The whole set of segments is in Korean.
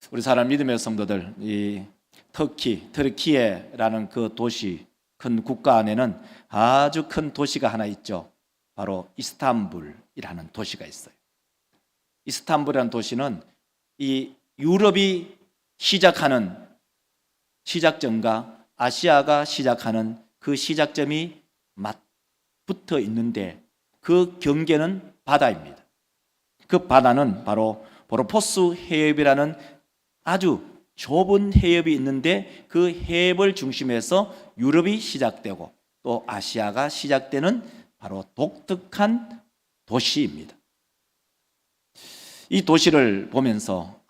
우리 사랑 믿음의 성도들, 이 터키에라는 그 도시, 큰 국가 안에는 아주 큰 도시가 하나 있죠. 바로 이스탄불이라는 도시가 있어요. 이스탄불이라는 도시는 이 유럽이 시작하는 시작점과 아시아가 시작하는 그 시작점이 맞붙어 있는데 그 경계는 바다입니다. 그 바다는 바로 보스포러스 해협이라는 아주 좁은 해협이 있는데 그 해협을 중심해서 유럽이 시작되고 또 아시아가 시작되는 바로 독특한 도시입니다. 이 도시를 보면서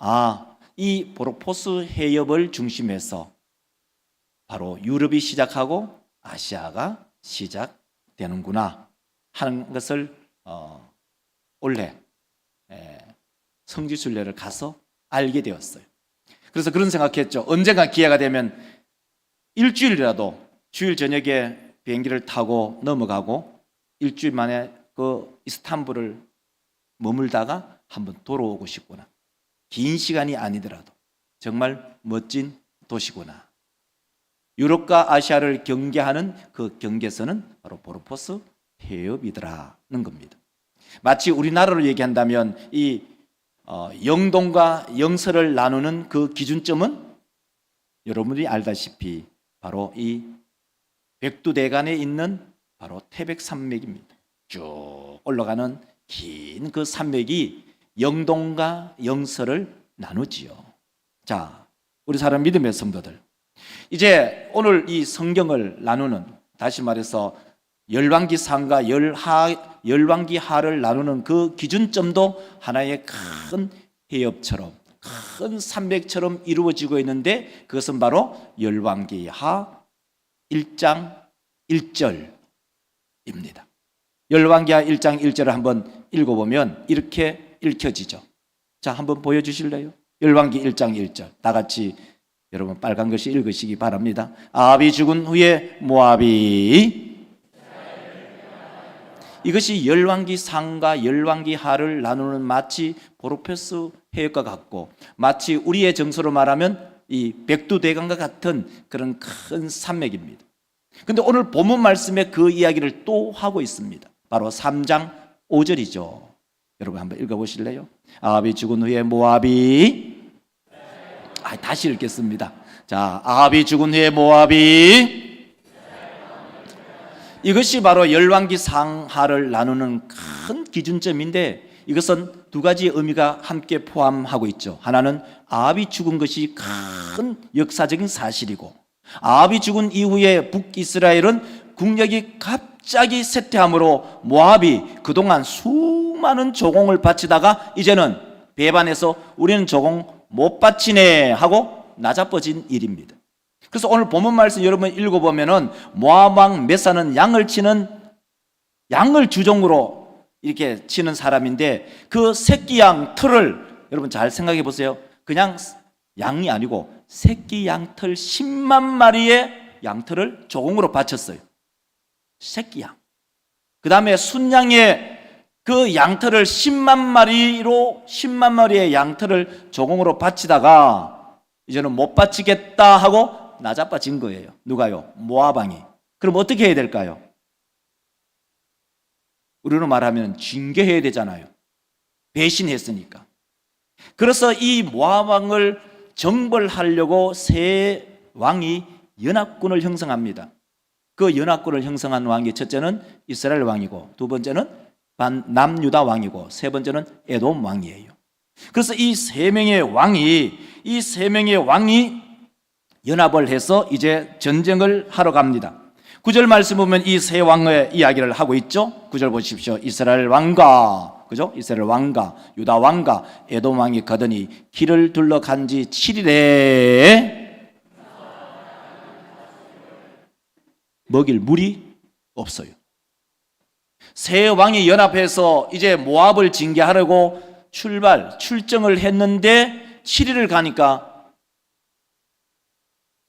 이 보스포러스 해협을 중심해서 바로 유럽이 시작하고 아시아가 시작되는구나 하는 것을 올해 성지순례를 가서 알게 되었어요. 그래서 그런 생각했죠. 언젠가 기회가 되면 일주일이라도 주일 저녁에 비행기를 타고 넘어가고 일주일 만에 그 이스탄불을 머물다가 한번 돌아오고 싶구나. 긴 시간이 아니더라도 정말 멋진 도시구나. 유럽과 아시아를 경계하는 그 경계선은 바로 보스포러스 해협이더라는 겁니다. 마치 우리나라로 얘기한다면 이 영동과 영서를 나누는 그 기준점은 여러분들이 알다시피 바로 이 백두대간에 있는 바로 태백산맥입니다. 쭉 올라가는 긴 그 산맥이 영동과 영서를 나누지요. 자, 우리 사랑 믿음의 성도들, 이제 오늘 이 성경을 나누는, 다시 말해서 열왕기상과 열왕기하를 나누는 그 기준점도 하나의 큰 해협처럼, 큰 산맥처럼 이루어지고 있는데 그것은 바로 열왕기하 1장 1절입니다. 열왕기하 1장 1절을 한번 읽어보면 이렇게 읽혀지죠. 자, 한번 보여주실래요? 열왕기 1장 1절 다 같이 여러분 빨간 글씨 읽으시기 바랍니다. 아합이 죽은 후에 모압이, 이것이 열왕기상과 열왕기하를 나누는 마치 보스포러스 해협과 같고 마치 우리의 정서로 말하면 이 백두대간과 같은 그런 큰 산맥입니다. 그런데 오늘 본문 말씀에 그 이야기를 또 하고 있습니다. 바로 3장 5절이죠. 여러분 한번 읽어보실래요? 아합이 죽은 후에 모압이, 다시 읽겠습니다. 자, 아합이 죽은 후에 모압이, 이것이 바로 열왕기상하를 나누는 큰 기준점인데 이것은 두 가지 의미가 함께 포함하고 있죠. 하나는 아합이 죽은 것이 큰 역사적인 사실이고, 아합이 죽은 이후에 북이스라엘은 국력이 갑자기 쇠퇴함으로 모압이 그동안 수많은 조공을 바치다가 이제는 배반해서 우리는 조공 못 바치네 하고 나자빠진 일입니다. 그래서 오늘 본문 말씀 여러분 읽어보면은 모압 왕 메사는 양을 주종으로 이렇게 치는 사람인데 그 새끼 양 털을 여러분 잘 생각해 보세요. 그냥 양이 아니고 새끼 양털 10만 마리의 양털을 조공으로 바쳤어요. 새끼 양. 그 다음에 순양의 그 양털을 10만 마리의 양털을 조공으로 바치다가 이제는 못 바치겠다 하고 나자빠진 거예요. 누가요? 모압 왕이. 그럼 어떻게 해야 될까요? 우리로 말하면 징계해야 되잖아요. 배신했으니까. 그래서 이 모압 왕을 정벌하려고 세 왕이 연합군을 형성합니다. 그 연합군을 형성한 왕이 첫째는 이스라엘 왕이고 두 번째는 남유다 왕이고 세 번째는 에돔 왕이에요. 그래서 이 세 명의 왕이 연합을 해서 이제 전쟁을 하러 갑니다. 9절 말씀 보면 이 세 왕의 이야기를 하고 있죠. 9절 보십시오. 이스라엘 왕과, 그죠? 이스라엘 왕과 유다 왕과 에돔 왕이 가더니 길을 둘러간 지 7일에 먹일 물이 없어요. 세 왕이 연합해서 이제 모압을 징계하려고 출정을 했는데 7일을 가니까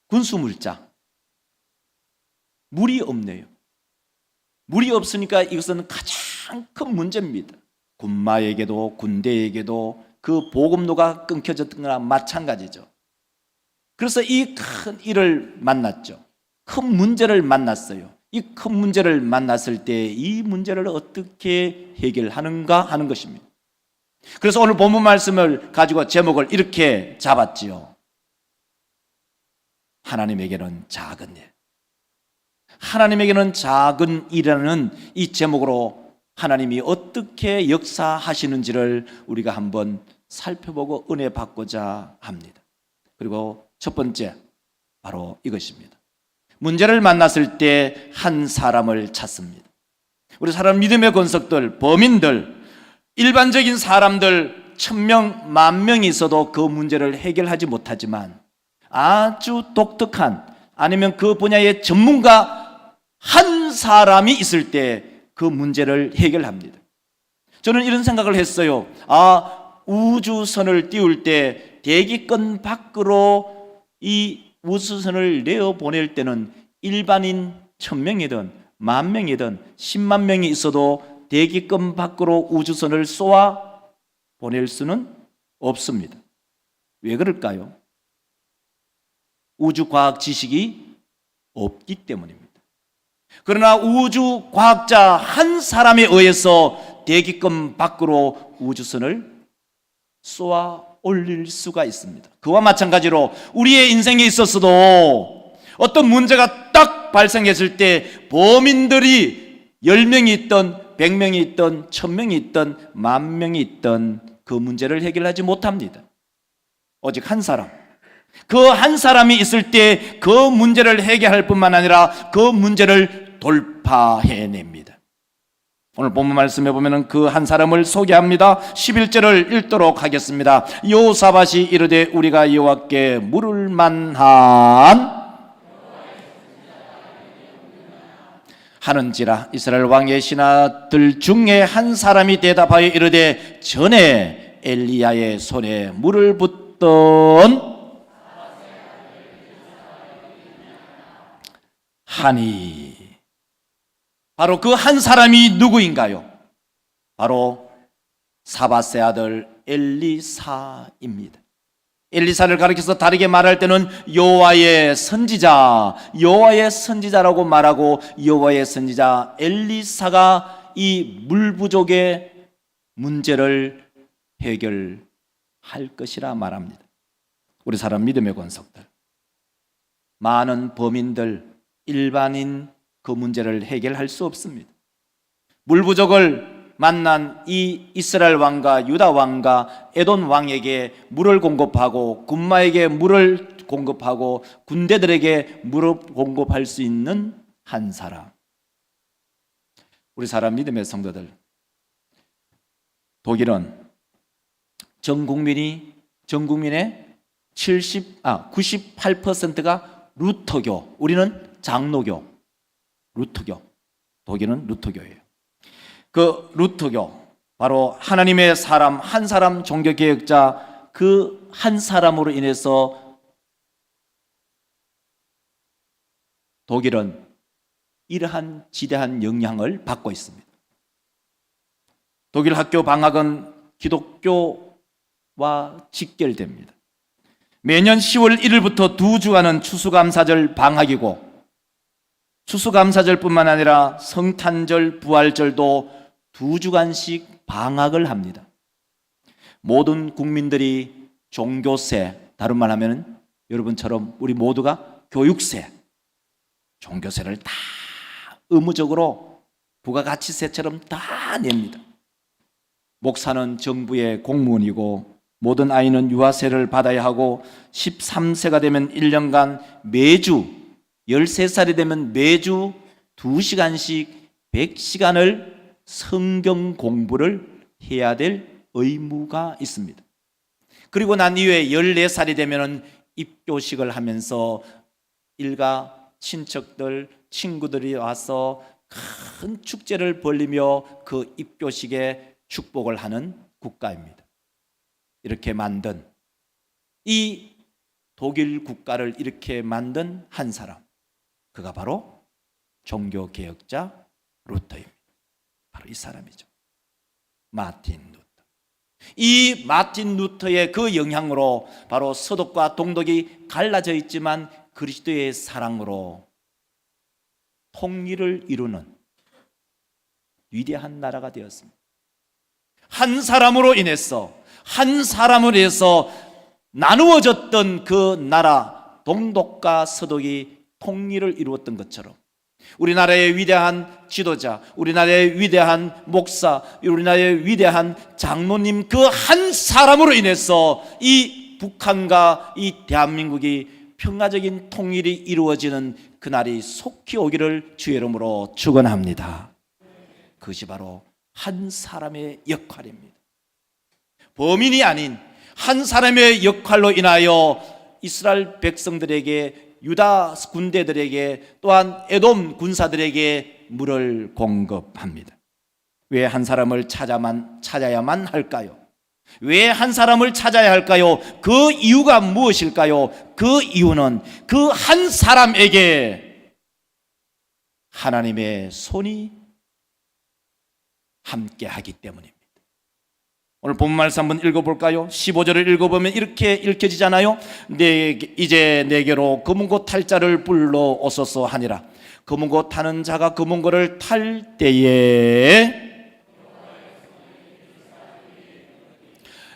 군수물자 물이 없네요. 물이 없으니까 이것은 가장 큰 문제입니다. 군마에게도 군대에게도 그 복음로가 끊겨졌던 거나 마찬가지죠. 그래서 이 큰 일을 만났죠. 큰 문제를 만났어요. 이 큰 문제를 만났을 때 이 문제를 어떻게 해결하는가 하는 것입니다. 그래서 오늘 본문 말씀을 가지고 제목을 이렇게 잡았지요. 하나님에게는 작은 일. 하나님에게는 작은 일이라는 이 제목으로 하나님이 어떻게 역사하시는지를 우리가 한번 살펴보고 은혜 받고자 합니다. 그리고 첫 번째, 바로 이것입니다. 문제를 만났을 때 한 사람을 찾습니다. 우리 사람 믿음의 권석들, 범인들, 일반적인 사람들 1000명, 10,000명이 있어도 그 문제를 해결하지 못하지만 아주 독특한, 아니면 그 분야의 전문가 한 사람이 있을 때 그 문제를 해결합니다. 저는 이런 생각을 했어요. 우주선을 띄울 때 대기권 밖으로 이 우주선을 내어보낼 때는 일반인 1000명이든 10,000명이든 10만 명이 있어도 대기권 밖으로 우주선을 쏘아 보낼 수는 없습니다. 왜 그럴까요? 우주과학 지식이 없기 때문입니다. 그러나 우주과학자 한 사람에 의해서 대기권 밖으로 우주선을 쏘아 올릴 수가 있습니다. 그와 마찬가지로 우리의 인생에 있어서도 어떤 문제가 딱 발생했을 때 범인들이 10명이 있던 100명이 있던 1000명이 있던 10,000명이 있던 그 문제를 해결하지 못합니다. 오직 한 사람, 그 한 사람이 있을 때 그 문제를 해결할 뿐만 아니라 그 문제를 돌파해냅니다. 오늘 본문 말씀에 보면 그 한 사람을 소개합니다. 11절을 읽도록 하겠습니다. 여호사밧이 이르되 우리가 여호와께 물을 만한 하는지라. 이스라엘 왕의 신하들 중에 한 사람이 대답하여 이르되 전에 엘리야의 손에 물을 붓던 하니. 바로 그 한 사람이 누구인가요? 바로 사밧의 아들 엘리사입니다. 엘리사를 가리켜서 다르게 말할 때는 여호와의 선지자, 여호와의 선지자라고 말하고, 여호와의 선지자 엘리사가 이 물 부족의 문제를 해결할 것이라 말합니다. 우리 사람 믿음의 권속들, 많은 범인들, 일반인 그 문제를 해결할 수 없습니다. 물 부족을 만난 이 이스라엘 왕과 유다 왕과 에돔 왕에게 물을 공급하고, 군마에게 물을 공급하고, 군대들에게 물을 공급할 수 있는 한 사람. 우리 사람 믿음의 성도들, 독일은 전 국민의 98%가 루터교, 우리는 장로교, 루터교, 독일은 루터교예요. 그 루터교, 바로 하나님의 사람, 한 사람 종교개혁자, 그 한 사람으로 인해서 독일은 이러한 지대한 영향을 받고 있습니다. 독일 학교 방학은 기독교와 직결됩니다. 매년 10월 1일부터 2주간은 추수감사절 방학이고, 추수감사절뿐만 아니라 성탄절, 부활절도 2주간씩 방학을 합니다. 모든 국민들이 종교세, 다른 말 하면 여러분처럼 우리 모두가 교육세, 종교세를 다 의무적으로 부가가치세처럼 다 냅니다. 목사는 정부의 공무원이고, 모든 아이는 유아세를 받아야 하고, 13세가 되면 1년간 매주, 13살이 되면 매주 2시간씩 100시간을 성경 공부를 해야 될 의무가 있습니다. 그리고 난 이후에 14살이 되면 입교식을 하면서 일가 친척들, 친구들이 와서 큰 축제를 벌리며 그 입교식에 축복을 하는 국가입니다. 이렇게 만든, 이 독일 국가를 이렇게 만든 한 사람, 그가 바로 종교개혁자 루터입니다. 바로 이 사람이죠. 마틴 루터. 이 마틴 루터의 그 영향으로 바로 서독과 동독이 갈라져 있지만 그리스도의 사랑으로 통일을 이루는 위대한 나라가 되었습니다. 한 사람으로 인해서 나누어졌던 그 나라 동독과 서독이 통일을 이루었던 것처럼 우리나라의 위대한 지도자, 우리나라의 위대한 목사, 우리나라의 위대한 장로님 그 한 사람으로 인해서 이 북한과 이 대한민국이 평화적인 통일이 이루어지는 그날이 속히 오기를 주의 이름으로 축원합니다. 그것이 바로 한 사람의 역할입니다. 범인이 아닌 한 사람의 역할로 인하여 이스라엘 백성들에게, 유다 군대들에게, 또한 에돔 군사들에게 물을 공급합니다. 왜 한 사람을 찾아야만 할까요? 왜 한 사람을 찾아야 할까요? 그 이유가 무엇일까요? 그 이유는 그 한 사람에게 하나님의 손이 함께하기 때문입니다. 오늘 본문 말씀 한번 읽어볼까요? 15절을 읽어보면 이렇게 읽혀지잖아요. 이제 내게로 검은고 탈 자를 불러오소서 하니라. 검은고 타는 자가 검은고를 탈 때에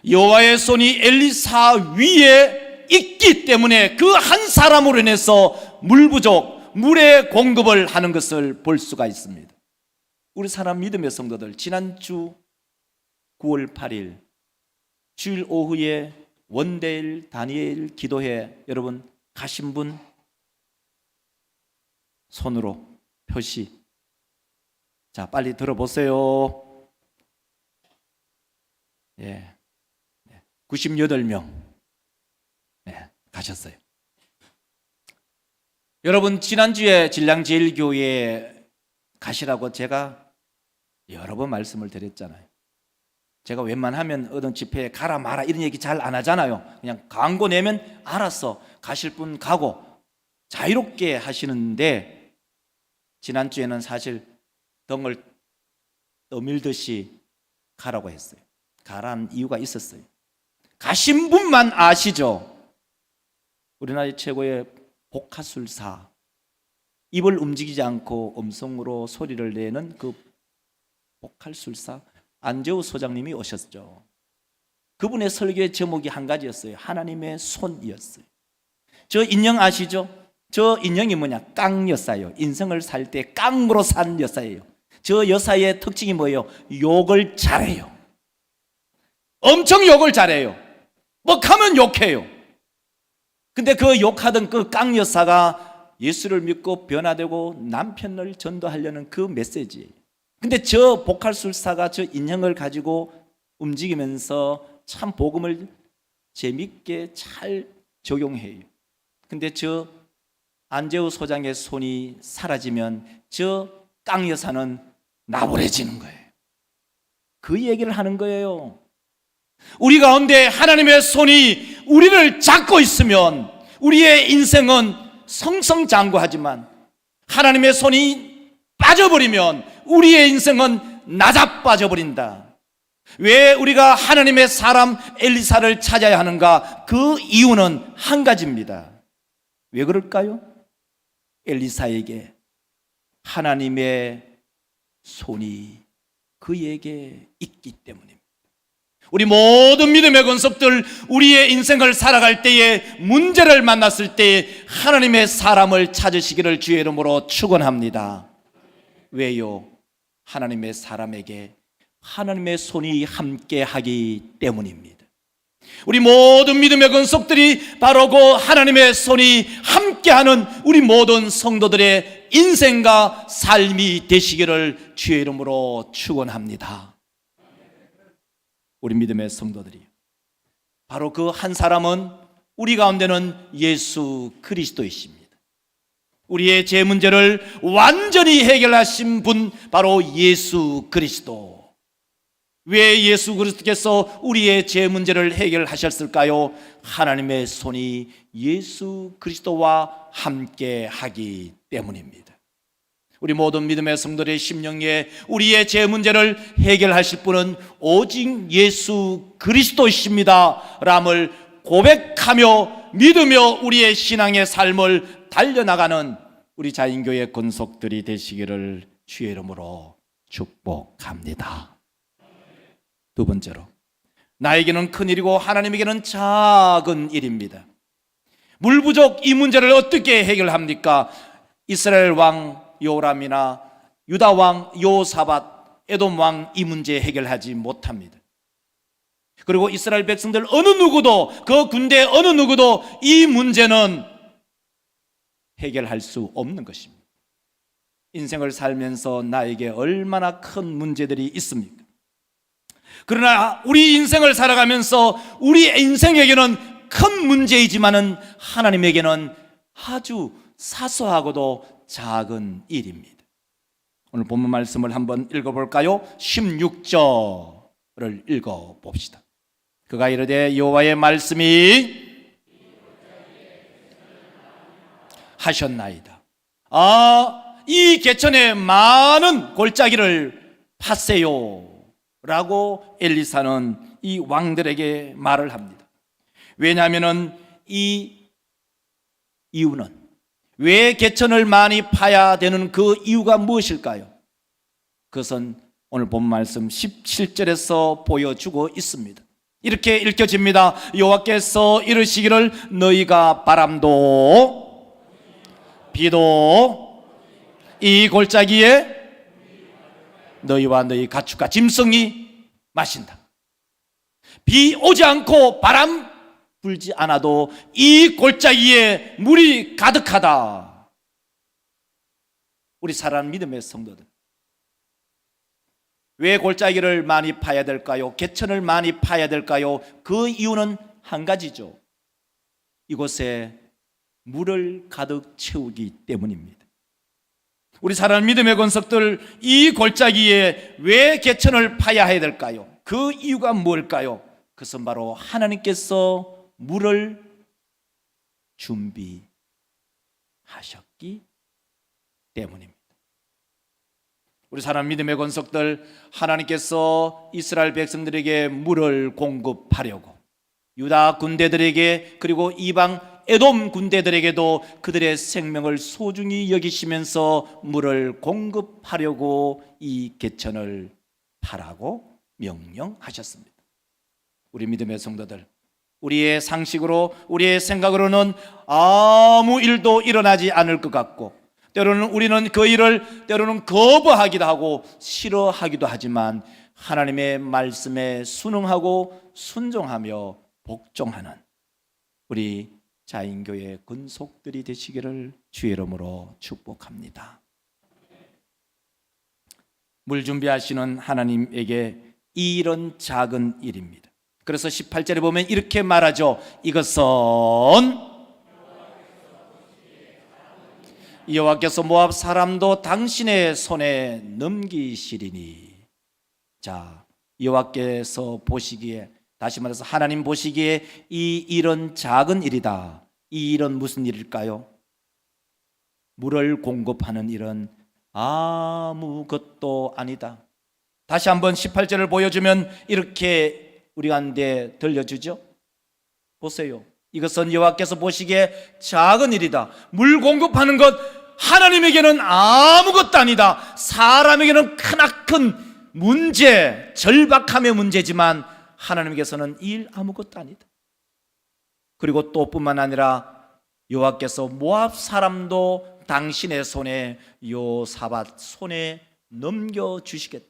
여호와의 손이 엘리사 위에 있기 때문에 그 한 사람으로 인해서 물 부족, 물의 공급을 하는 것을 볼 수가 있습니다. 우리 사람 믿음의 성도들, 지난주 9월 8일 주일 오후에 원데일 다니엘 기도회 여러분 가신 분 손으로 표시. 자, 빨리 들어보세요. 예, 98명 가셨어요. 여러분 지난주에 진량제일교회에 가시라고 제가 여러 번 말씀을 드렸잖아요. 제가 웬만하면 어떤 집회에 가라 마라 이런 얘기 잘 안 하잖아요. 그냥 광고 내면 알았어, 가실 분 가고 자유롭게 하시는데 지난주에는 사실 덩을 떠밀듯이 가라고 했어요. 가라는 이유가 있었어요. 가신 분만 아시죠? 우리나라의 최고의 복화술사, 입을 움직이지 않고 음성으로 소리를 내는 그 복화술사 안재우 소장님이 오셨죠. 그분의 설교의 제목이 한 가지였어요. 하나님의 손이었어요. 저 인형 아시죠? 저 인형이 뭐냐? 깡여사예요. 인생을 살 때 깡으로 산 여사예요. 저 여사의 특징이 뭐예요? 욕을 잘해요. 엄청 욕을 잘해요. 뭐 가면 욕해요. 근데 그 욕하던 그 깡여사가 예수를 믿고 변화되고 남편을 전도하려는 그 메시지예요. 근데 저 복활술사가 저 인형을 가지고 움직이면서 참 복음을 재밌게 잘 적용해요. 근데 저 안재우 소장의 손이 사라지면 저 깡여사는 나불해지는 거예요. 그 얘기를 하는 거예요. 우리 가운데 하나님의 손이 우리를 잡고 있으면 우리의 인생은 성성장구하지만 하나님의 손이 빠져버리면 우리의 인생은 나자빠져 버린다. 왜 우리가 하나님의 사람 엘리사를 찾아야 하는가? 그 이유는 한 가지입니다. 왜 그럴까요? 엘리사에게 하나님의 손이 그에게 있기 때문입니다. 우리 모든 믿음의 권속들, 우리의 인생을 살아갈 때에 문제를 만났을 때에 하나님의 사람을 찾으시기를 주의 이름으로 축원합니다. 왜요? 하나님의 사람에게 하나님의 손이 함께하기 때문입니다. 우리 모든 믿음의 권속들이 바로 그 하나님의 손이 함께하는 우리 모든 성도들의 인생과 삶이 되시기를 주의 이름으로 축원합니다. 우리 믿음의 성도들이 바로 그 한 사람은 우리 가운데는 예수 그리스도이십니다. 우리의 죄 문제를 완전히 해결하신 분 바로 예수 그리스도. 왜 예수 그리스도께서 우리의 죄 문제를 해결하셨을까요? 하나님의 손이 예수 그리스도와 함께 하기 때문입니다. 우리 모든 믿음의 성도들의 심령에 우리의 죄 문제를 해결하실 분은 오직 예수 그리스도이십니다 람을 고백하며 믿으며 우리의 신앙의 삶을 달려나가는 우리 자인교회 권속들이 되시기를 주의 이름으로 축복합니다. 두 번째로, 나에게는 큰 일이고 하나님에게는 작은 일입니다. 물 부족 이 문제를 어떻게 해결합니까? 이스라엘 왕 요람이나 유다 왕 여호사밧, 에돔 왕 이 문제 해결하지 못합니다. 그리고 이스라엘 백성들 어느 누구도, 그 군대 어느 누구도 이 문제는 해결할 수 없는 것입니다. 인생을 살면서 나에게 얼마나 큰 문제들이 있습니까? 그러나 우리 인생을 살아가면서 우리 인생에게는 큰 문제이지만은 하나님에게는 아주 사소하고도 작은 일입니다. 오늘 본문 말씀을 한번 읽어볼까요? 16절을 읽어봅시다. 그가 이르되 여호와의 말씀이 하셨나이다. 이 개천에 많은 골짜기를 파세요 라고 엘리사는 이 왕들에게 말을 합니다. 왜냐하면 이 이유는, 왜 개천을 많이 파야 되는 그 이유가 무엇일까요? 그것은 오늘 본 말씀 17절에서 보여주고 있습니다. 이렇게 읽혀집니다. 여호와께서 이르시기를 너희가 바람도 비도 이 골짜기에 너희와 너희 가축과 짐승이 마신다. 비 오지 않고 바람 불지 않아도 이 골짜기에 물이 가득하다. 우리 사랑하는 믿음의 성도들, 왜 골짜기를 많이 파야 될까요? 개천을 많이 파야 될까요? 그 이유는 한 가지죠. 이곳에 물을 가득 채우기 때문입니다. 우리 사랑하는 믿음의 권속들, 이 골짜기에 왜 개천을 파야 해야 될까요? 그 이유가 뭘까요? 그것은 바로 하나님께서 물을 준비하셨기 때문입니다. 우리 사랑하는 믿음의 권속들, 하나님께서 이스라엘 백성들에게 물을 공급하려고 유다 군대들에게, 그리고 이방 에돔 군대들에게도 그들의 생명을 소중히 여기시면서 물을 공급하려고 이 개천을 파라고 명령하셨습니다. 우리 믿음의 성도들, 우리의 상식으로, 우리의 생각으로는 아무 일도 일어나지 않을 것 같고, 때로는 우리는 그 일을 때로는 거부하기도 하고 싫어하기도 하지만, 하나님의 말씀에 순응하고 순종하며 복종하는 우리 자인교회 근속들이 되시기를 주의 이름으로 축복합니다. 물 준비하시는 하나님에게 이 일은 작은 일입니다. 그래서 18절에 보면 이렇게 말하죠. 이것은 여호와께서 모압 사람도 당신의 손에 넘기시리니. 자, 여호와께서 보시기에, 다시 말해서 하나님 보시기에 이 일은 작은 일이다. 이 일은 무슨 일일까요? 물을 공급하는 일은 아무것도 아니다. 다시 한번 18절을 보여주면 이렇게 우리 가운데 들려주죠. 보세요. 이것은 여호와께서 보시기에 작은 일이다. 물 공급하는 것 하나님에게는 아무것도 아니다. 사람에게는 크나큰 문제, 절박함의 문제지만 하나님께서는 이 일 아무것도 아니다. 그리고 또 뿐만 아니라 여호와께서 모압 사람도 당신의 손에, 여호사밧 손에 넘겨주시겠다.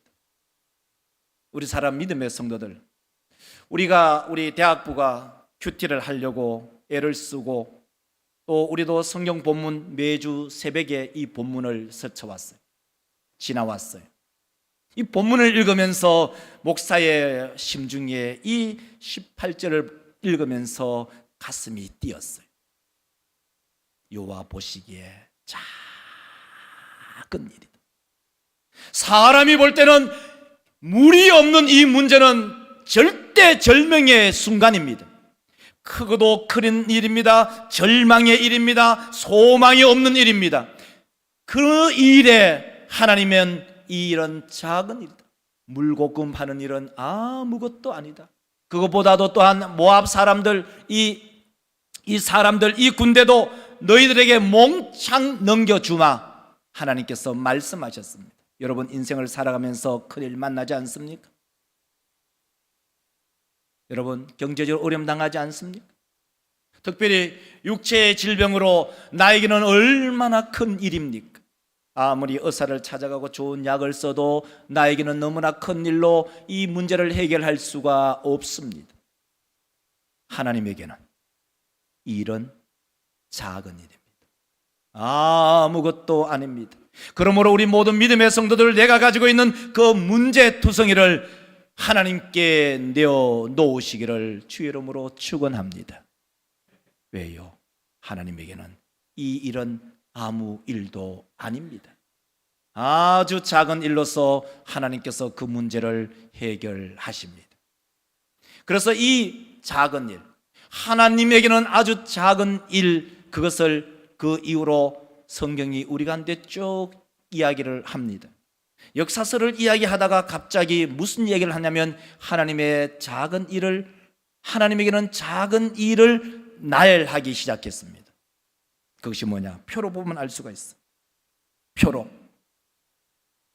우리 사람 믿음의 성도들, 우리 대학부가 큐티를 하려고 애를 쓰고, 또 우리도 성경 본문 매주 새벽에 이 본문을 스쳐왔어요. 지나왔어요. 이 본문을 읽으면서 목사의 심중에 이 18절을 읽으면서 가슴이 뛰었어요. 여호와 보시기에 작은 일이다. 사람이 볼 때는 물이 없는 이 문제는 절대절명의 순간입니다. 크고도 큰 일입니다. 절망의 일입니다. 소망이 없는 일입니다. 그 일에 하나님은 이런 작은 일이다. 물고금 하는 일은 아무것도 아니다. 그것보다도 또한 모압 사람들, 이 사람들, 이 군대도 너희들에게 몽창 넘겨주마. 하나님께서 말씀하셨습니다. 여러분, 인생을 살아가면서 큰일 만나지 않습니까? 여러분, 경제적으로 어려움 당하지 않습니까? 특별히 육체의 질병으로 나에게는 얼마나 큰 일입니까? 아무리 의사를 찾아가고 좋은 약을 써도 나에게는 너무나 큰 일로 이 문제를 해결할 수가 없습니다. 하나님에게는 이런 작은 일입니다. 아무것도 아닙니다. 그러므로 우리 모든 믿음의 성도들, 내가 가지고 있는 그 문제투성이를 하나님께 내어 놓으시기를 주의 이름으로 축원합니다. 왜요? 하나님에게는 이 일은 아무 일도 아닙니다. 아주 작은 일로서 하나님께서 그 문제를 해결하십니다. 그래서 이 작은 일, 하나님에게는 아주 작은 일, 그것을 그 이후로 성경이 우리 가운데 쭉 이야기를 합니다. 역사서를 이야기하다가 갑자기 무슨 얘기를 하냐면 하나님의 작은 일을, 하나님에게는 작은 일을 나열하기 시작했습니다. 그것이 뭐냐? 표로 보면 알 수가 있어. 표로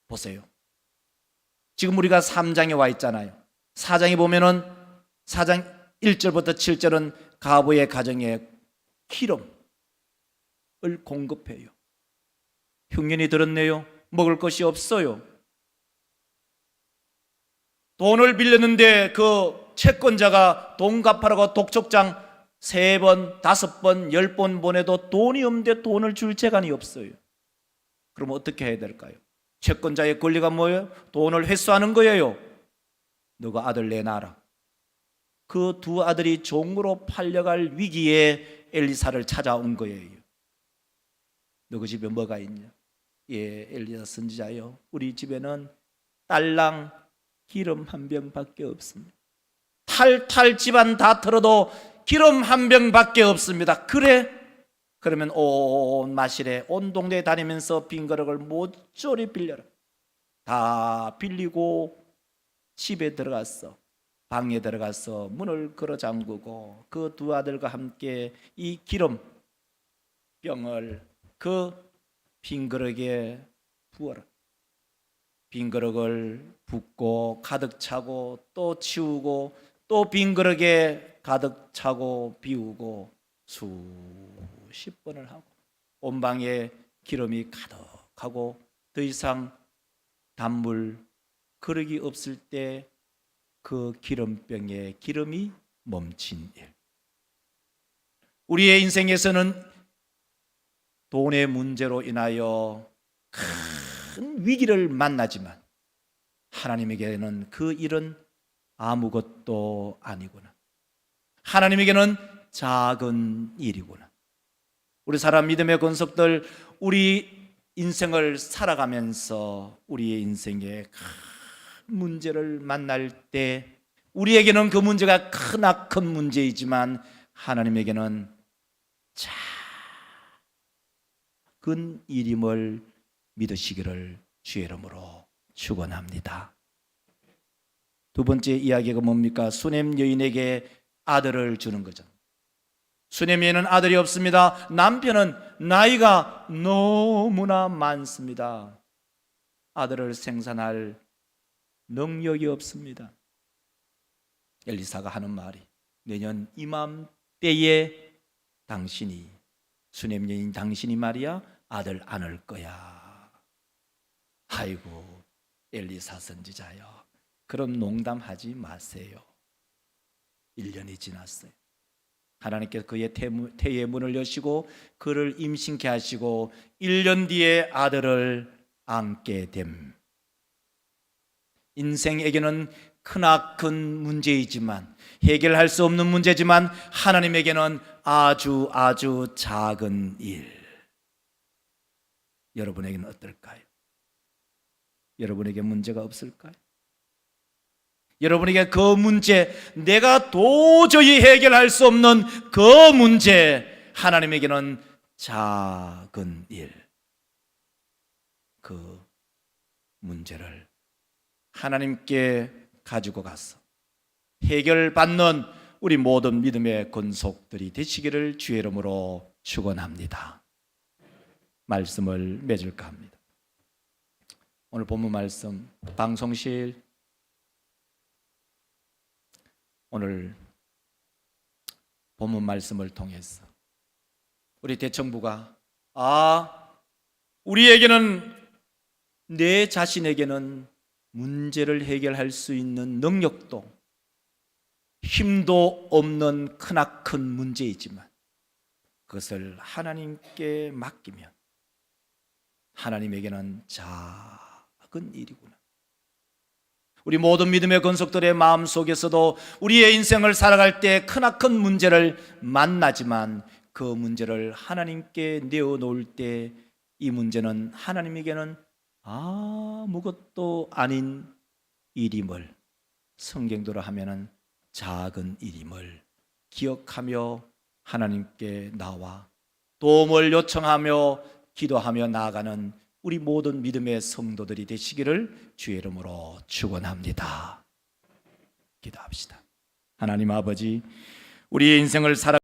보세요. 지금 우리가 3장에 와 있잖아요. 4장에 보면은 4장 1절부터 7절은 가부의 가정에 기름을 공급해요. 흉년이 들었네요. 먹을 것이 없어요. 돈을 빌렸는데 그 채권자가 돈 갚아라고 독촉장 3번, 5번, 10번 보내도 돈이 없는데 돈을 줄 재간이 없어요. 그럼 어떻게 해야 될까요? 채권자의 권리가 뭐예요? 돈을 회수하는 거예요. 너가 아들 내놔라. 그 두 아들이 종으로 팔려갈 위기에 엘리사를 찾아온 거예요. 너 그 집에 뭐가 있냐? 예, 엘리사 선지자요, 우리 집에는 딸랑 기름 한 병밖에 없습니다. 탈탈 집안 다 털어도 기름 한 병밖에 없습니다. 그래? 그러면 온 마실에 온 동네에 다니면서 빈 그릇을 모조리 빌려라. 다 빌리고 집에 들어갔어. 방에 들어가서 문을 걸어 잠그고 그 두 아들과 함께 이 기름 병을 그 빈 그릇에 부어라. 빈 그릇을 붓고 가득 차고 또 치우고 또 빈 그릇에 가득 차고 비우고 수십 번을 하고 온 방에 기름이 가득하고 더 이상 단물 그릇이 없을 때 그 기름병에 기름이 멈춘 일. 우리의 인생에서는 돈의 문제로 인하여 큰 위기를 만나지만 하나님에게는 그 일은 아무것도 아니구나. 하나님에게는 작은 일이구나. 우리 사람 믿음의 권속들, 우리 인생을 살아가면서 우리의 인생에 큰 문제를 만날 때 우리에게는 그 문제가 크나큰 문제이지만 하나님에게는 작은 일임을 믿으시기를 주의 이름으로 축원합니다. 두 번째 이야기가 뭡니까? 수넴 여인에게 아들을 주는 거죠. 수넴 여인은 아들이 없습니다. 남편은 나이가 너무나 많습니다. 아들을 생산할 능력이 없습니다. 엘리사가 하는 말이, 내년 이맘때에 당신이, 수넴 여인 당신이 말이야 아들 안 올 거야. 아이고 엘리사 선지자요, 그럼 농담하지 마세요. 1년이 지났어요. 하나님께서 그의 태의 문을 여시고 그를 임신케 하시고 1년 뒤에 아들을 안게 됨. 인생에게는 크나큰 문제이지만, 해결할 수 없는 문제지만 하나님에게는 아주 아주 작은 일. 여러분에게는 어떨까요? 여러분에게 문제가 없을까요? 여러분에게 그 문제, 내가 도저히 해결할 수 없는 그 문제, 하나님에게는 작은 일. 그 문제를 하나님께 가지고 가서 해결받는 우리 모든 믿음의 권속들이 되시기를 주의 이름으로 축원합니다. 말씀을 맺을까 합니다. 오늘 본문 말씀 방송실 오늘 본문 말씀을 통해서 우리 대청부가 우리에게는 내 자신에게는 문제를 해결할 수 있는 능력도 힘도 없는 크나큰 문제이지만 그것을 하나님께 맡기면 하나님에게는 작은 일이구나. 우리 모든 믿음의 권속들의 마음속에서도 우리의 인생을 살아갈 때 크나큰 문제를 만나지만 그 문제를 하나님께 내어놓을 때 이 문제는 하나님에게는 아무것도 아닌 일임을 성경대로 하면은 작은 일임을 기억하며 하나님께 나와 도움을 요청하며 기도하며 나아가는 우리 모든 믿음의 성도들이 되시기를 주의 이름으로 축원합니다. 기도합시다. 하나님 아버지, 우리의 인생을 살아